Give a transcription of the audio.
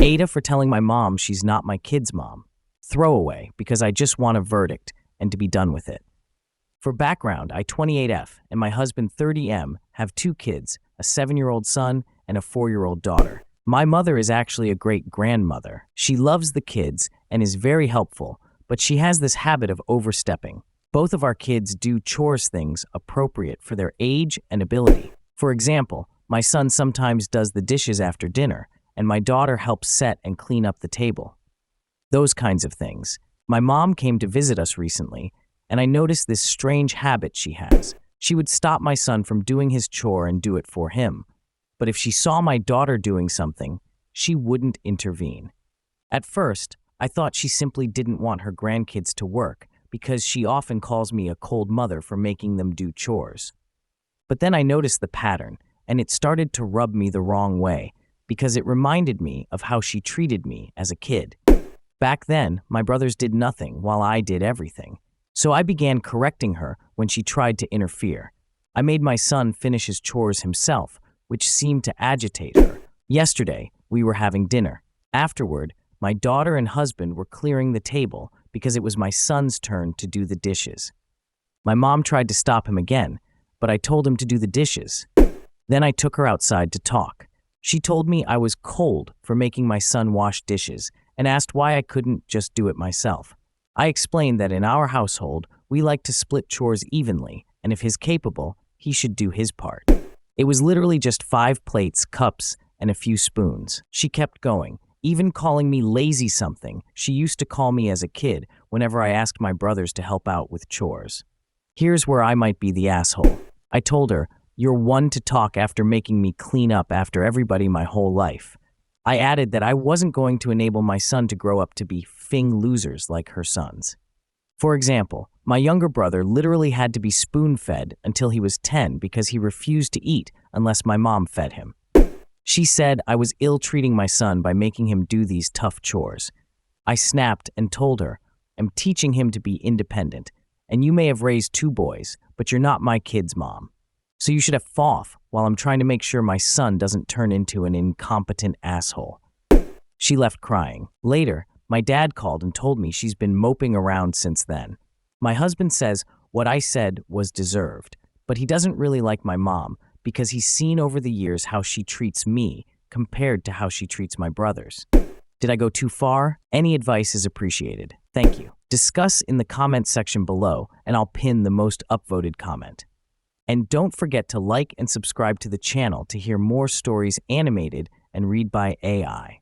AITA for telling my mom she's not my kid's mom. Throwaway, because I just want a verdict and to be done with it. For background, I 28F and my husband 30M have 2 kids, a 7-year-old son and a 4-year-old daughter. My mother is actually a great-grandmother. She loves the kids and is very helpful, but she has this habit of overstepping. Both of our kids do chores things appropriate for their age and ability. For example, my son sometimes does the dishes after dinner, and my daughter helps set and clean up the table. Those kinds of things. My mom came to visit us recently, and I noticed this strange habit she has. She would stop my son from doing his chore and do it for him. But if she saw my daughter doing something, she wouldn't intervene. At first, I thought she simply didn't want her grandkids to work because she often calls me a cold mother for making them do chores. But then I noticed the pattern, and it started to rub me the wrong way because it reminded me of how she treated me as a kid. Back then, my brothers did nothing while I did everything. So I began correcting her when she tried to interfere. I made my son finish his chores himself, which seemed to agitate her. Yesterday, we were having dinner. Afterward, my daughter and husband were clearing the table because it was my son's turn to do the dishes. My mom tried to stop him again, but I told him to do the dishes. Then I took her outside to talk. She told me I was cold for making my son wash dishes and asked why I couldn't just do it myself. I explained that in our household, we like to split chores evenly, and if he's capable, he should do his part. It was literally just 5 plates, cups, and a few spoons. She kept going, even calling me lazy something she used to call me as a kid whenever I asked my brothers to help out with chores. Here's where I might be the asshole. I told her, "You're one to talk after making me clean up after everybody my whole life." I added that I wasn't going to enable my son to grow up to be fing losers like her sons. For example, my younger brother literally had to be spoon-fed until he was 10 because he refused to eat unless my mom fed him. She said I was ill-treating my son by making him do these tough chores. I snapped and told her, "I'm teaching him to be independent, and you may have raised 2 boys, but you're not my kid's mom. So you should have off while I'm trying to make sure my son doesn't turn into an incompetent asshole." She left crying. Later, my dad called and told me she's been moping around since then. My husband says what I said was deserved, but he doesn't really like my mom because he's seen over the years how she treats me compared to how she treats my brothers. Did I go too far? Any advice is appreciated. Thank you. Discuss in the comment section below, and I'll pin the most upvoted comment. And don't forget to like and subscribe to the channel to hear more stories animated and read by AI.